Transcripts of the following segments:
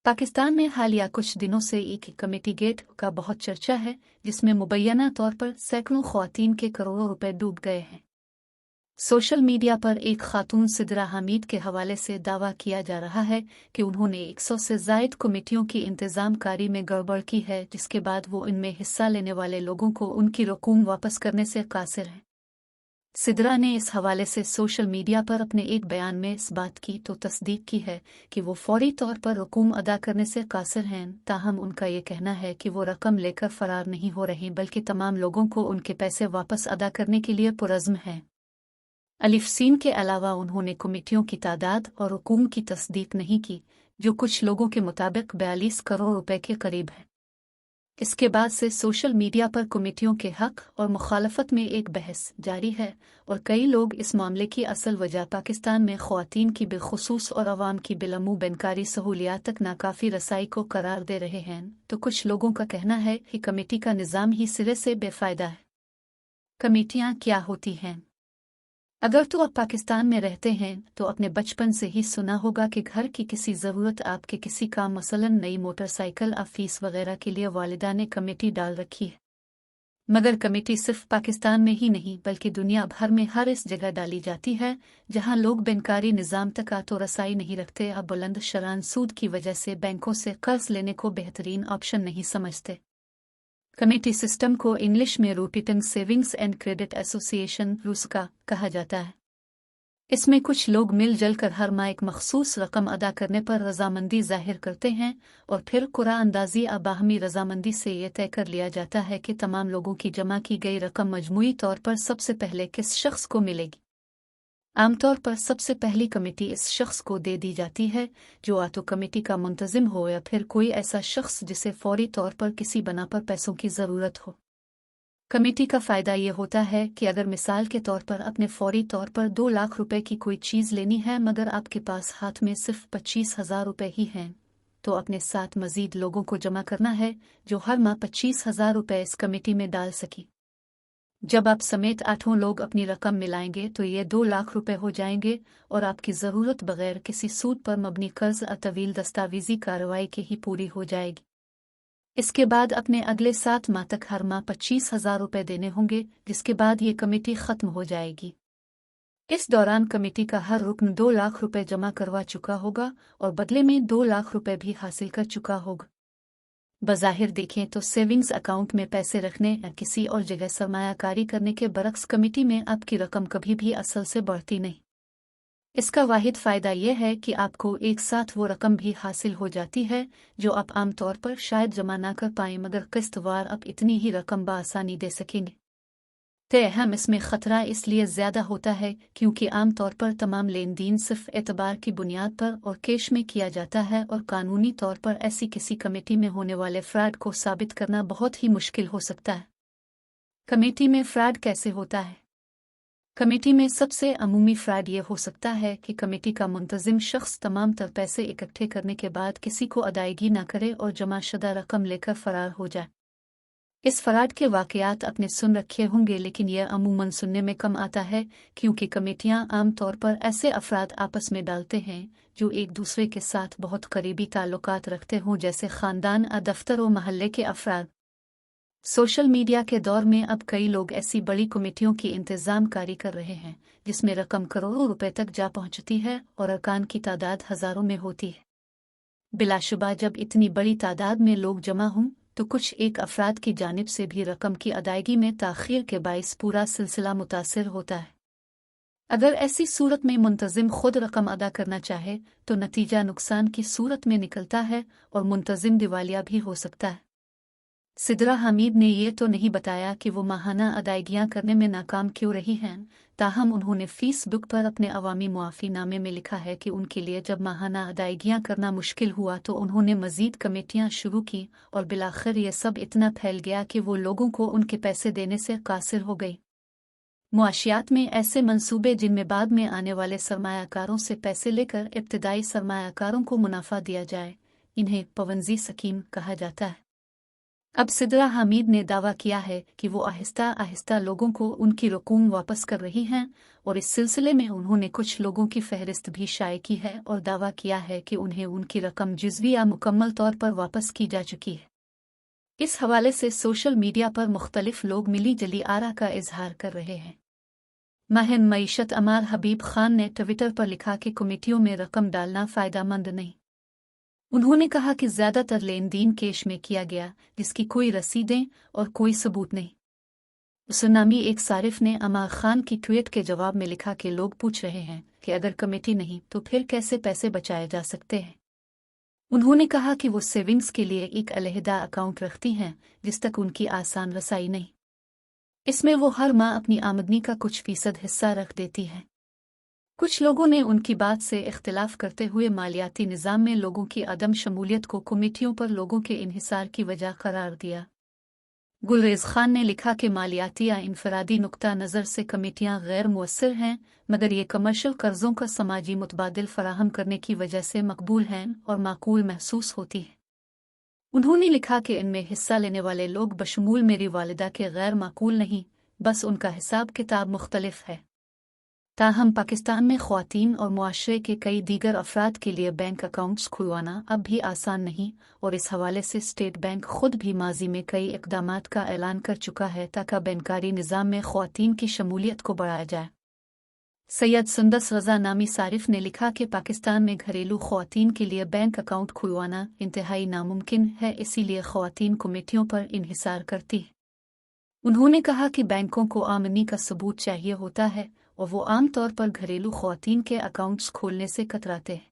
पाकिस्तान में हालिया कुछ दिनों से एक कमेटी गेट का बहुत चर्चा है, जिसमें मुबैना तौर पर सैकड़ों ख्वातीन के करोड़ों रुपए डूब गए हैं। सोशल मीडिया पर एक खातून सिदरा हामिद के हवाले से दावा किया जा रहा है कि उन्होंने 100 से जायद कमेटियों की इंतजामकारी में गड़बड़ की है, जिसके बाद वो इनमें हिस्सा लेने वाले लोगों को उनकी रकूम वापस करने से कासिर हैं। सिदरा ने इस हवाले से सोशल मीडिया पर अपने एक बयान में इस बात की तो तस्दीक की है कि वो फौरी तौर पर रकूम अदा करने से कासिर हैं। ताहम उनका ये कहना है कि वो रकम लेकर फरार नहीं हो रही, बल्कि तमाम लोगों को उनके पैसे वापस अदा करने के लिए पुरज़्म हैं। अलिफ सीन के अलावा उन्होंने कमेटियों की तादाद और रकूम की तस्दीक नहीं की, जो कुछ लोगों के मुताबिक 42 करोड़ रुपए के करीब है। इसके बाद से सोशल मीडिया पर कमेटियों के हक और मुखालफत में एक बहस जारी है और कई लोग इस मामले की असल वजह पाकिस्तान में ख्वातीन की बिलखुसूस और अवाम की बिलमू बनकारी सहूलियात तक नाकाफी रसाई को करार दे रहे हैं। तो कुछ लोगों का कहना है कि कमेटी का निज़ाम ही सिरे से बेफ़ायदा है। कमेटियाँ क्या होती हैं? अगर तो आप पाकिस्तान में रहते हैं तो अपने बचपन से ही सुना होगा कि घर की किसी ज़रूरत, आपके किसी काम, मसलन नई मोटरसाइकिल या फीस वगैरह के लिए वालिदा ने कमेटी डाल रखी है। मगर कमेटी सिर्फ पाकिस्तान में ही नहीं बल्कि दुनिया भर में हर इस जगह डाली जाती है जहां लोग बैंकारी निज़ाम तक तो रसाई नहीं रखते या बुलंद शरान सूद की वजह से बैंकों से कर्ज लेने को बेहतरीन ऑप्शन नहीं समझते। कमेटी सिस्टम को इंग्लिश में रूपीटन सेविंग्स एंड क्रेडिट एसोसिएशन रूसका कहा जाता है। इसमें कुछ लोग मिलजुल कर हर माह एक मखसूस रकम अदा करने पर रजामंदी जाहिर करते हैं और फिर कुरा अंदाजी या बाहमी रजामंदी से यह तय कर लिया जाता है कि तमाम लोगों की जमा की गई रकम मजमूई तौर पर सबसे पहले किस शख्स को मिलेगी। आमतौर पर सबसे पहली कमेटी इस शख्स को दे दी जाती है जो या तो कमेटी का मुंतजिम हो या फिर कोई ऐसा शख्स जिसे फौरी तौर पर किसी बना पर पैसों की ज़रूरत हो। कमेटी का फ़ायदा ये होता है कि अगर मिसाल के तौर पर अपने फौरी तौर पर 2 लाख रुपए की कोई चीज़ लेनी है मगर आपके पास हाथ में सिर्फ 25,000 रुपए ही हैं, तो अपने साथ मज़ीद लोगों को जमा करना है जो हर माह 25,000 रुपए इस कमेटी में डाल सकें। जब आप समेत 8 लोग अपनी रकम मिलाएंगे तो ये 2 लाख रुपए हो जाएंगे और आपकी ज़रूरत बगैर किसी सूद पर मबनी कर्ज तवील दस्तावेजी कार्रवाई के ही पूरी हो जाएगी। इसके बाद अपने अगले 7 माह तक हर माह 25,000 रुपए देने होंगे, जिसके बाद ये कमेटी ख़त्म हो जाएगी। इस दौरान कमेटी का हर रुकन 2 लाख रुपए जमा करवा चुका होगा और बदले में 2 लाख रुपए भी हासिल कर चुका होगा। बज़ाहिर देखें तो सेविंग्स अकाउंट में पैसे रखने या किसी और जगह सरमायाकारी करने के बरक्स कमेटी में आपकी रकम कभी भी असल से बढ़ती नहीं। इसका वाहिद फ़ायदा यह है कि आपको एक साथ वो रकम भी हासिल हो जाती है जो आप आम तौर पर शायद जमा ना कर पाएं, मगर किस्तवार आप इतनी ही रकम बआसानी दे सकेंगे। हम इसमें ख़तरा इसलिए ज़्यादा होता है क्योंकि आम तौर पर तमाम लेन देन सिर्फ एतबार की बुनियाद पर और कैश में किया जाता है और कानूनी तौर पर ऐसी किसी कमेटी में होने वाले फ्रॉड को साबित करना बहुत ही मुश्किल हो सकता है। कमेटी में फ्रॉड कैसे होता है? कमेटी में सबसे अमूमी फ्रॉड ये हो सकता है कि कमेटी का मुंतजिम शख्स तमाम तर पैसे इकट्ठे करने के बाद किसी को अदायगी ना करे और जमा शुदा रकम लेकर फरार हो जाए। इस फ्रॉड के वाक़यात आपने सुन रखे होंगे, लेकिन यह अमूमन सुनने में कम आता है क्योंकि कमेटियां आम तौर पर ऐसे अफराद आपस में डालते हैं जो एक दूसरे के साथ बहुत करीबी ताल्लुकात रखते हों, जैसे ख़ानदान, दफ्तर और महल्ले के अफराद। सोशल मीडिया के दौर में अब कई लोग ऐसी बड़ी कमेटियों की इंतज़ामकारी कर रहे हैं जिसमें रकम करोड़ों रुपए तक जा पहुंचती है और अरकान की तादाद हज़ारों में होती है। बिलाशुबा जब इतनी बड़ी तादाद में लोग जमा हों तो कुछ एक अफराद की जानिब से भी रकम की अदायगी में ताख़ीर के बाइस पूरा सिलसिला मुतासिर होता है। अगर ऐसी सूरत में मुंतजिम खुद रकम अदा करना चाहे तो नतीजा नुकसान की सूरत में निकलता है और मुंतजिम दिवालिया भी हो सकता है। सिदरा हामिद ने यह तो नहीं बताया कि वो माहाना अदायगियां करने में नाकाम क्यों रही हैं, ताहम उन्होंने फेसबुक पर अपने अवामी मुआफ़ी नामे में लिखा है कि उनके लिए जब माहाना अदायगियां करना मुश्किल हुआ तो उन्होंने मज़ीद कमेटियां शुरू की और बिलाखिर यह सब इतना फैल गया कि वो लोगों को उनके पैसे देने से कासिर हो गई। मुआशियात में ऐसे मंसूबे जिनमें बाद में आने वाले सरमायाकारों से पैसे लेकर इब्तदाई सरमायाकारों को मुनाफा दिया जाए, इन्हें पवंजी स्कीम कहा जाता है। अब सिद्रा हामिद ने दावा किया है कि वो आहिस्ता आहिस्ता लोगों को उनकी रकूम वापस कर रही हैं और इस सिलसिले में उन्होंने कुछ लोगों की फहरिस्त भी शाये की है और दावा किया है कि उन्हें उनकी रकम जुज़वी या मुकम्मल तौर पर वापस की जा चुकी है। इस हवाले से सोशल मीडिया पर मुख्तलिफ लोग मिली जली आरा का इजहार कर रहे हैं। माहिर मईशत अमार हबीब खान ने ट्विटर पर लिखा कि कमेटियों में रकम डालना फ़ायदेमंद नहीं। उन्होंने कहा कि ज़्यादातर लेन देन कैश में किया गया, जिसकी कोई रसीदें और कोई सबूत नहीं। सुनामी एक सारिफ ने अमार खान की ट्वीट के जवाब में लिखा कि लोग पूछ रहे हैं कि अगर कमेटी नहीं तो फिर कैसे पैसे बचाए जा सकते हैं। उन्होंने कहा कि वो सेविंग्स के लिए एक अलहदा अकाउंट रखती हैं जिस तक उनकी आसान रसाई नहीं। इसमें वो हर माह अपनी आमदनी का कुछ फीसद हिस्सा रख देती हैं। कुछ लोगों ने उनकी बात से इख्तिलाफ करते हुए मालियाती निज़ाम में लोगों की अदम शमूलियत को कमेटियों पर लोगों के इन्हिसार की वजह करार दिया। गुलरेज़ खान ने लिखा कि मालियाती या इनफरादी नुक्ता नज़र से कमेटियाँ गैर मुअस्सिर हैं, मगर ये कमर्शियल कर्ज़ों का समाजी मुतबादिल फराहम करने की वजह से मकबूल हैं और माकूल महसूस होती हैं। उन्होंने लिखा कि इनमें हिस्सा लेने वाले लोग बशमूल मेरी वालिदा के गैर माकूल नहीं, बस उनका हिसाब किताब मुख्तलिफ है। ताहम पाकिस्तान में ख़वातीन और मुआशरे के कई दीगर अफराद के लिए बैंक अकाउंट्स खुलवाना अब भी आसान नहीं और इस हवाले से स्टेट बैंक खुद भी माजी में कई इक़दामात का ऐलान कर चुका है ताकि बैंकारी निज़ाम में ख़वातीन की शमूलियत को बढ़ाया जाए। सैयद सुंदस रज़ा नामी सारिफ ने लिखा कि पाकिस्तान में घरेलू ख़वातीन के लिए बैंक अकाउंट खुलवाना इंतहाई नामुमकिन है, इसीलिए ख़वातीन कमेटियों पर इन्हिसार करती है। उन्होंने कहा कि बैंकों को आमदनी का सबूत चाहिए होता है और वो आम तौर पर घरेलू ख़वातीन के अकाउंट्स खोलने से कतराते हैं।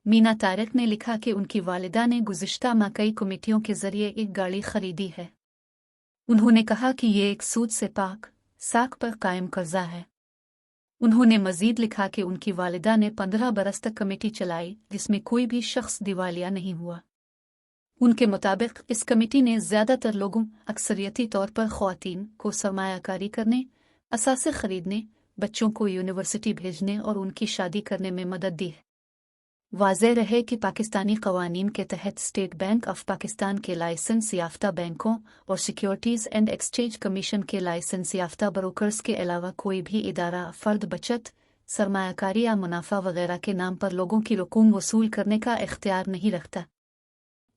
मीना तारिक ने लिखा कि उनकी वालिदा ने गुज़िश्ता माह कई कमेटियों के ज़रिए एक गाड़ी खरीदी है। उन्होंने कहा कि ये एक सूद से पाक साख पर कायम कर्जा है। उन्होंने मज़ीद लिखा कि उनकी वालिदा ने 15 बरस तक कमेटी चलाई जिसमें कोई भी शख्स दिवालिया नहीं हुआ। उनके मुताबिक इस कमेटी ने ज़्यादातर लोगों, अक्सरियती तौर पर ख़वातीन को सरमायाकारी करने, असासे खरीदने, बच्चों को यूनिवर्सिटी भेजने और उनकी शादी करने में मदद दी है। वाज़ेह रहे कि पाकिस्तानी क़वानीन के तहत स्टेट बैंक ऑफ पाकिस्तान के लाइसेंस याफ्ता बैंकों और सिक्योरिटीज़ एंड एक्सचेंज कमीशन के लाइसेंस याफ्ता ब्रोकर्स के अलावा कोई भी इदारा फ़र्द बचत, सरमायाकारी या मुनाफा वगैरह के नाम पर लोगों की रकूम वसूल करने का इख्तियार नहीं रखता।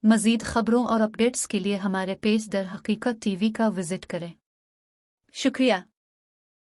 मज़ीद ख़बरों और अपडेट्स के लिए हमारे पेज दर हकीकत TV का विज़िट करें। शुक्रिया।